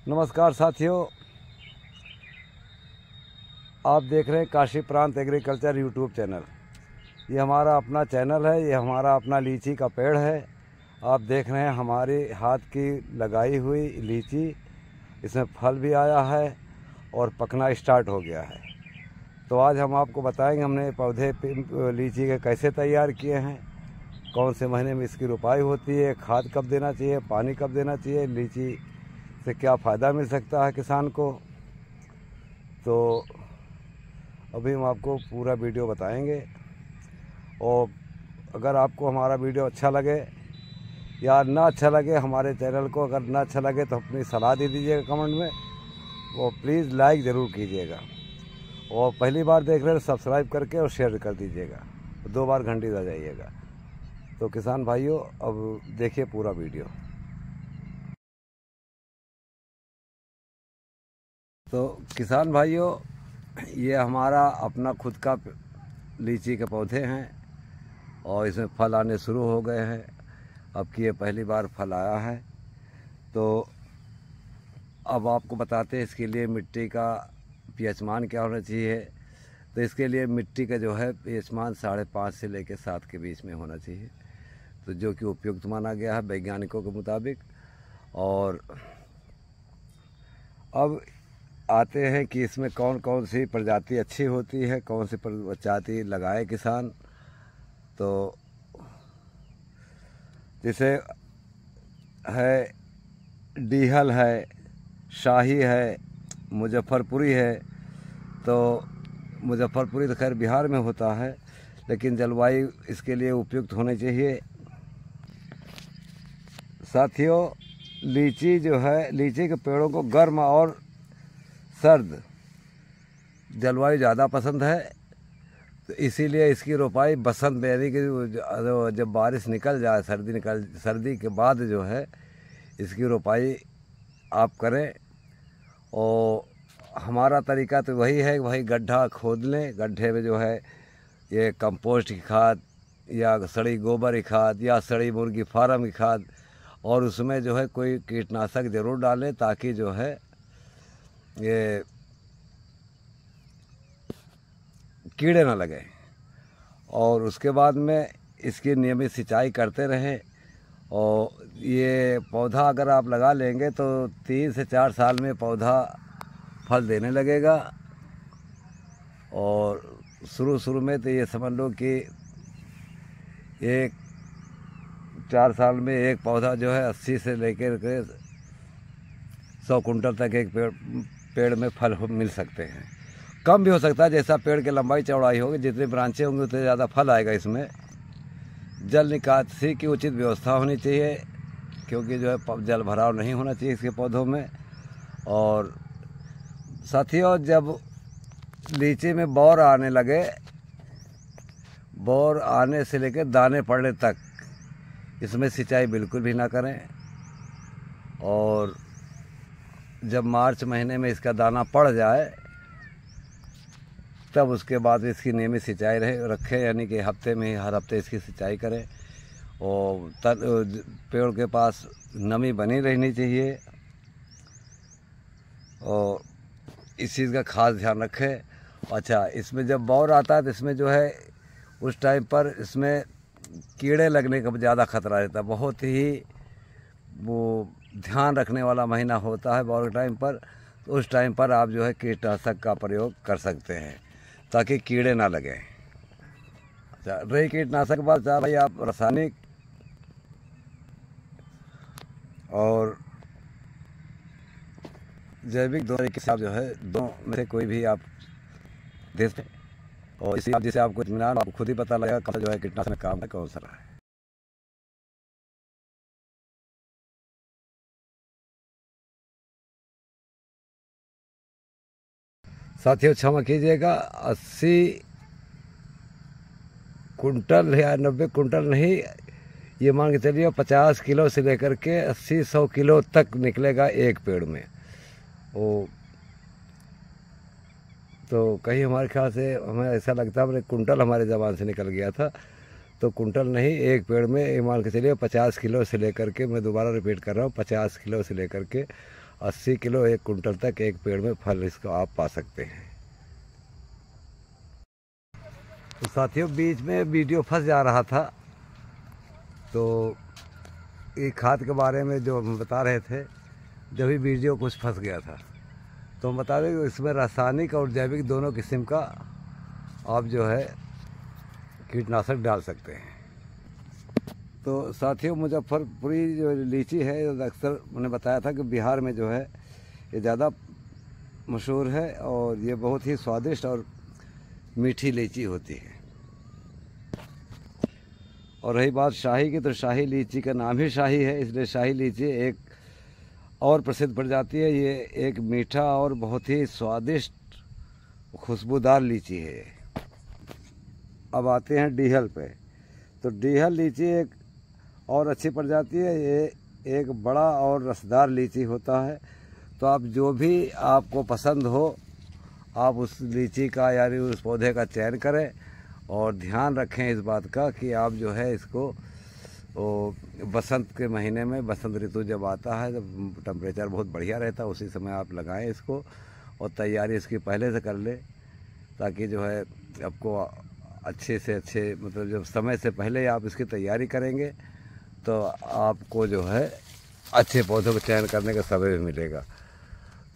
नमस्कार साथियों, आप देख रहे हैं काशी प्रांत एग्रीकल्चर यूट्यूब चैनल। ये हमारा अपना चैनल है, ये हमारा अपना लीची का पेड़ है। आप देख रहे हैं हमारे हाथ की लगाई हुई लीची, इसमें फल भी आया है और पकना स्टार्ट हो गया है। तो आज हम आपको बताएंगे हमने पौधे लीची के कैसे तैयार किए हैं, कौन से महीने में इसकी रोपाई होती है, खाद कब देना चाहिए, पानी कब देना चाहिए, लीची से क्या फ़ायदा मिल सकता है किसान को। तो अभी हम आपको पूरा वीडियो बताएंगे। और अगर आपको हमारा वीडियो अच्छा लगे या ना अच्छा लगे, हमारे चैनल को अगर ना अच्छा लगे तो अपनी सलाह दे दीजिएगा कमेंट में, वो प्लीज़ लाइक ज़रूर कीजिएगा। और पहली बार देख रहे हैं सब्सक्राइब करके और शेयर कर दीजिएगा, 2 बार घंटी बजाइएगा। तो किसान भाइयों, अब देखिए पूरा वीडियो। तो किसान भाइयों, ये हमारा अपना खुद का लीची के पौधे हैं और इसमें फल आने शुरू हो गए हैं। अब की ये पहली बार फल आया है। तो अब आपको बताते हैं इसके लिए मिट्टी का पीएच मान क्या होना चाहिए। तो इसके लिए मिट्टी का जो है पीएच मान 5.5 से लेकर 7 के बीच में होना चाहिए, तो जो कि उपयुक्त माना गया है वैज्ञानिकों के मुताबिक। और अब आते हैं कि इसमें कौन कौन सी प्रजाति अच्छी होती है, कौन सी प्रजाति लगाए किसान। तो जैसे है डीहल है, शाही है, मुजफ्फरपुरी है। तो मुजफ्फरपुरी तो खैर बिहार में होता है, लेकिन जलवायु इसके लिए उपयुक्त होनी चाहिए। साथियों, लीची जो है, लीची के पेड़ों को गर्म और सर्द जलवायु ज़्यादा पसंद है। तो इसीलिए इसकी रोपाई बसंत में, यानी कि जब बारिश निकल जाए, सर्दी के बाद जो है इसकी रोपाई आप करें। और हमारा तरीका तो वही है, वही गड्ढा खोद लें, गड्ढे में जो है ये कंपोस्ट की खाद या सड़ी गोबर की खाद या सड़ी मुर्गी फार्म की खाद, और उसमें जो है कोई कीटनाशक ज़रूर डालें ताकि जो है ये कीड़े ना लगे। और उसके बाद में इसकी नियमित सिंचाई करते रहें। और ये पौधा अगर आप लगा लेंगे तो 3 से 4 साल में पौधा फल देने लगेगा। और शुरू में तो ये समझ लो कि 4 साल में एक पौधा जो है 80 से लेकर के 100 कुंटल तक एक पेड़ में फल मिल सकते हैं। कम भी हो सकता है, जैसा पेड़ की लंबाई चौड़ाई होगी, जितनी ब्रांचें होंगी उतने ज़्यादा फल आएगा इसमें। जल निकासी की उचित व्यवस्था होनी चाहिए, क्योंकि जो है जल भराव नहीं होना चाहिए इसके पौधों में। और साथियों, जब लीची में बौर आने लगे, बौर आने से लेकर दाने पड़ने तक इसमें सिंचाई बिल्कुल भी ना करें। और जब मार्च महीने में इसका दाना पड़ जाए तब उसके बाद इसकी नियमित सिंचाई रखें, यानी कि हफ्ते में हर हफ्ते इसकी सिंचाई करें। और पेड़ के पास नमी बनी रहनी चाहिए और इस चीज़ का खास ध्यान रखें। अच्छा, इसमें जब बौर आता है तो इसमें जो है उस टाइम पर इसमें कीड़े लगने का ज़्यादा खतरा रहता है। बहुत ही वो ध्यान रखने वाला महीना होता है बौर के टाइम पर। तो उस टाइम पर आप जो है कीटनाशक का प्रयोग कर सकते हैं ताकि कीड़े ना लगें। अच्छा, रही कीटनाशक बात, भाई आप रासायनिक और जैविक दोनों के साथ जो है, दोनों में से कोई भी आप दे सकते हैं। और इसी जिससे आपको इत्मीनान, आपको खुद ही पता लगेगा कौन जो है कीटनाशक में काम है, कौन सा रहा है। साथियों, क्षमा कीजिएगा, 80 कुंटल या 90 कुंटल नहीं, ये मान के चलिए 50 किलो से लेकर के 80-100 किलो तक निकलेगा एक पेड़ में। वो तो कहीं हमारे ख्याल से हमें ऐसा लगता है, कुंटल हमारे ज़बान से निकल गया था। तो कुंटल नहीं, एक पेड़ में ये मान के चलिए 50 किलो से लेकर के, मैं दोबारा रिपीट कर रहा हूँ, 50 किलो से लेकर के 80 किलो 1 कुंटल तक एक पेड़ में फल इसको आप पा सकते हैं। तो साथियों, बीच में वीडियो फंस जा रहा था, तो ये खाद के बारे में जो हम बता रहे थे, जब भी वीडियो कुछ फंस गया था, तो हम बता दें कि इसमें रासायनिक और जैविक दोनों किस्म का आप जो है कीटनाशक डाल सकते हैं। तो साथियों, मुजफ्फरपुरी जो लीची है, अक्सर मैंने बताया था कि बिहार में जो है ये ज़्यादा मशहूर है और ये बहुत ही स्वादिष्ट और मीठी लीची होती है। और रही बात शाही की, तो शाही लीची का नाम ही शाही है, इसलिए शाही लीची एक और प्रसिद्ध पड़ जाती है। ये एक मीठा और बहुत ही स्वादिष्ट खुशबूदार लीची है। अब आते हैं डीहल पे। तो डीहल लीची एक और अच्छी पड़ जाती है। ये एक बड़ा और रसदार लीची होता है। तो आप जो भी आपको पसंद हो, आप उस लीची का यानी उस पौधे का चयन करें और ध्यान रखें इस बात का कि आप जो है इसको बसंत के महीने में, बसंत ऋतु जब आता है, जब टेम्परेचर बहुत बढ़िया रहता है, उसी समय आप लगाएं इसको और तैयारी इसकी पहले से कर लें, ताकि जो है आपको अच्छे से अच्छे, मतलब जब समय से पहले आप इसकी तैयारी करेंगे तो आपको जो है अच्छे पौधों को चयन करने का समय भी मिलेगा।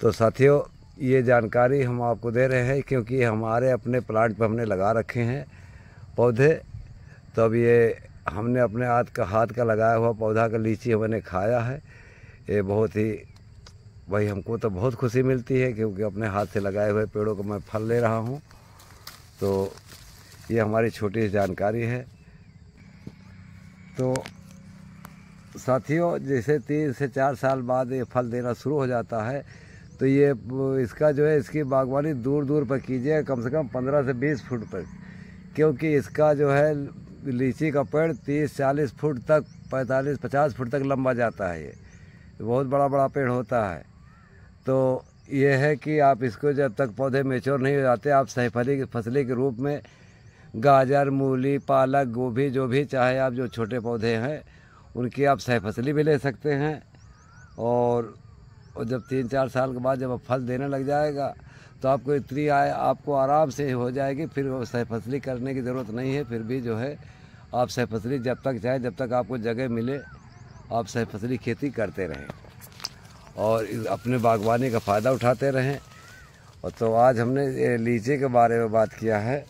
तो साथियों, ये जानकारी हम आपको दे रहे हैं क्योंकि हमारे अपने प्लांट पर हमने लगा रखे हैं पौधे। तो अब ये हमने अपने हाथ का लगाया हुआ पौधा का लीची हमने खाया है। ये बहुत ही, भाई हमको तो बहुत खुशी मिलती है क्योंकि अपने हाथ से लगाए हुए पेड़ों को मैं फल ले रहा हूँ। तो ये हमारी छोटी सी जानकारी है। तो साथियों, जैसे 3 से 4 साल बाद ये फल देना शुरू हो जाता है, तो ये इसका जो है इसकी बागवानी दूर दूर पर कीजिए, कम से कम 15 से 20 फुट पर, क्योंकि इसका जो है लीची का पेड़ 30-40 फुट तक, 45-50 फुट तक लंबा जाता है। ये बहुत बड़ा बड़ा पेड़ होता है। तो ये है कि आप इसको जब तक पौधे मैच्योर नहीं हो जाते, आप सहीफली फसली के रूप में गाजर, मूली, पालक, गोभी, जो भी चाहे आप जो छोटे पौधे हैं उनकी आप सहीफसली भी ले सकते हैं। और जब 3-4 साल के बाद जब फल देने लग जाएगा तो आपको इतनी आय आपको आराम से हो जाएगी, फिर वो सहीफसली करने की ज़रूरत नहीं है। फिर भी जो है आप सहीफसली जब तक चाहे, जब तक आपको जगह मिले, आप सहीफसली खेती करते रहें और अपने बागवानी का फ़ायदा उठाते रहें। और तो आज हमने लीची के बारे में बात किया है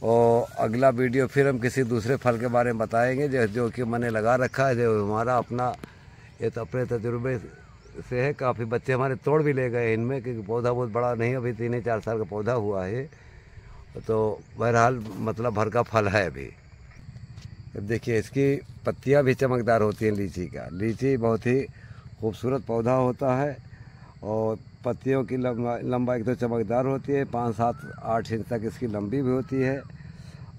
और अगला वीडियो फिर हम किसी दूसरे फल के बारे में बताएंगे जो कि मैंने लगा रखा है, जो हमारा अपना, ये तो अपने तजुर्बे से है। काफ़ी बच्चे हमारे तोड़ भी ले गए इनमें, क्योंकि पौधा बहुत बड़ा नहीं, अभी 3-4 साल का पौधा हुआ है। तो बहरहाल मतलब भर का फल है अभी। अब देखिए, इसकी पत्तियां भी चमकदार होती हैं लीची का। लीची बहुत ही खूबसूरत पौधा होता है और पत्तियों की लंबाई एक तो चमकदार होती है, 5-7-8 इंच तक इसकी लंबी भी होती है।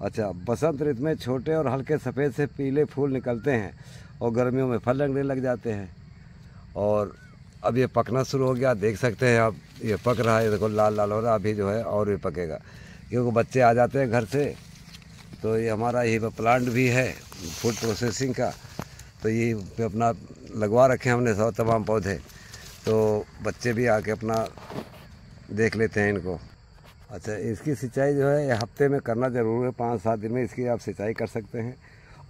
अच्छा, बसंत ऋतु में छोटे और हल्के सफ़ेद से पीले फूल निकलते हैं और गर्मियों में फल लगने लग जाते हैं। और अब ये पकना शुरू हो गया, देख सकते हैं आप, ये पक रहा है, देखो लाल लाल हो रहा है। अभी जो है और भी पकेगा क्योंकि बच्चे आ जाते हैं घर से। तो ये हमारा ये प्लांट भी है फूड प्रोसेसिंग का, तो ये अपना लगवा रखे हैं हमने तमाम पौधे। तो बच्चे भी आके अपना देख लेते हैं इनको। अच्छा, इसकी सिंचाई जो है हफ्ते में करना ज़रूर है, 5-7 दिन में इसकी आप सिंचाई कर सकते हैं।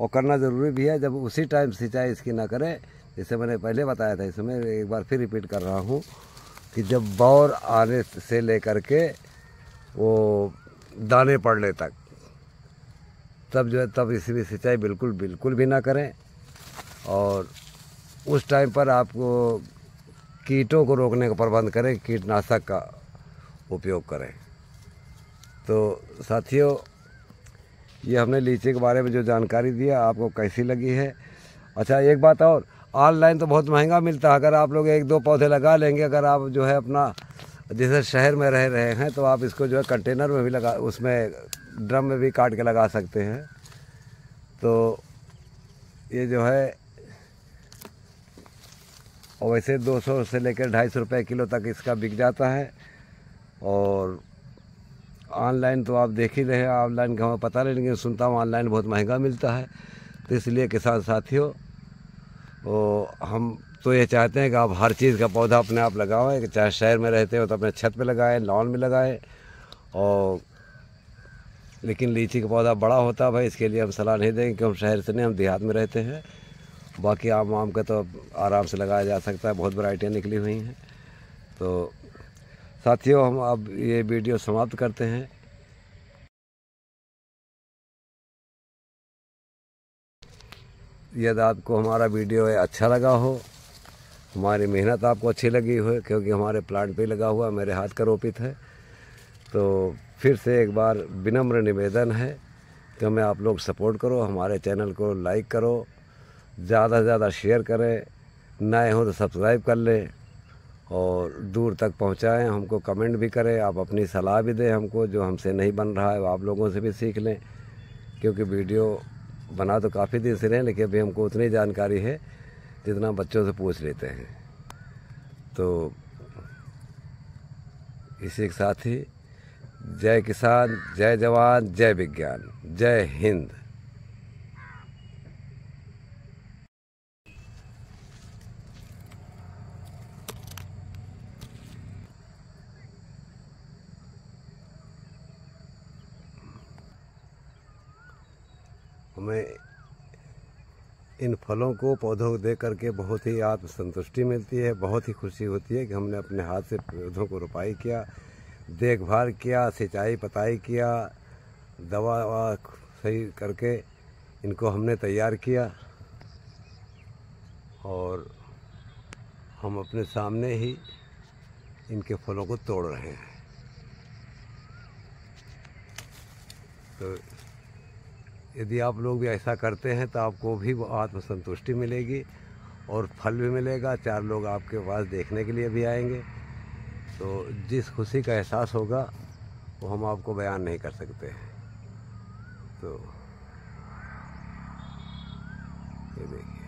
और करना ज़रूरी भी है। जब उसी टाइम सिंचाई इसकी ना करें, जैसे मैंने पहले बताया था, इसमें एक बार फिर रिपीट कर रहा हूँ कि जब बौर आने से लेकर के वो दाने पड़ने तक, तब जो है तब इसकी सिंचाई बिल्कुल भी ना करें। और उस टाइम पर आपको कीटों को रोकने का प्रबंध करें, कीटनाशक का उपयोग करें। तो साथियों, ये हमने लीची के बारे में जो जानकारी दिया, आपको कैसी लगी है? अच्छा, एक बात और, ऑनलाइन तो बहुत महंगा मिलता है। अगर आप लोग 1-2 पौधे लगा लेंगे, अगर आप जो है अपना जैसे शहर में रह रहे हैं, तो आप इसको जो है कंटेनर में भी लगा, उसमें ड्रम में भी काट के लगा सकते हैं। तो ये जो है, और वैसे 200 से लेकर 250 रुपये किलो तक इसका बिक जाता है। और ऑनलाइन तो आप देख ही रहे हैं, ऑनलाइन का हमें पता नहीं, लेकिन सुनता हूँ ऑनलाइन बहुत महंगा मिलता है। तो इसलिए किसान साथियों, हम तो ये चाहते हैं कि आप हर चीज़ का पौधा अपने आप लगाएं, कि चाहे शहर में रहते हो तो अपने छत पे लगाएं, लॉन में लगाएं। और लेकिन लीची का पौधा बड़ा होता है भाई, इसके लिए हम सलाह नहीं देंगे कि हम शहर से नहीं, हम देहात में रहते हैं। बाकी आम का तो आराम से लगाया जा सकता है, बहुत वैरायटियाँ निकली हुई हैं। तो साथियों, हम अब ये वीडियो समाप्त करते हैं। यदि आपको हमारा वीडियो अच्छा लगा हो, हमारी मेहनत आपको अच्छी लगी हो, क्योंकि हमारे प्लांट पे लगा हुआ मेरे हाथ का रोपित है, तो फिर से एक बार विनम्र निवेदन है कि हमें आप लोग सपोर्ट करो, हमारे चैनल को लाइक करो, ज़्यादा से ज़्यादा शेयर करें, नए हो तो सब्सक्राइब कर लें और दूर तक पहुंचाएं। हमको कमेंट भी करें, आप अपनी सलाह भी दें हमको, जो हमसे नहीं बन रहा है वो आप लोगों से भी सीख लें, क्योंकि वीडियो बना तो काफ़ी दिन से रहे, लेकिन अभी हमको उतनी जानकारी है जितना बच्चों से पूछ लेते हैं। तो इसी के साथ ही जय किसान, जय जवान, जय विज्ञान, जय हिंद। हमें इन फलों को, पौधों को देख करके बहुत ही आत्मसंतुष्टि मिलती है, बहुत ही खुशी होती है कि हमने अपने हाथ से पौधों को रोपाई किया, देखभाल किया, सिंचाई पताई किया, दवा ववा सही करके इनको हमने तैयार किया और हम अपने सामने ही इनके फलों को तोड़ रहे हैं। तो यदि आप लोग भी ऐसा करते हैं तो आपको भी वो आत्मसंतुष्टि मिलेगी और फल भी मिलेगा, 4 लोग आपके पास देखने के लिए भी आएंगे। तो जिस खुशी का एहसास होगा वो हम आपको बयान नहीं कर सकते हैं। तो ये देखिए।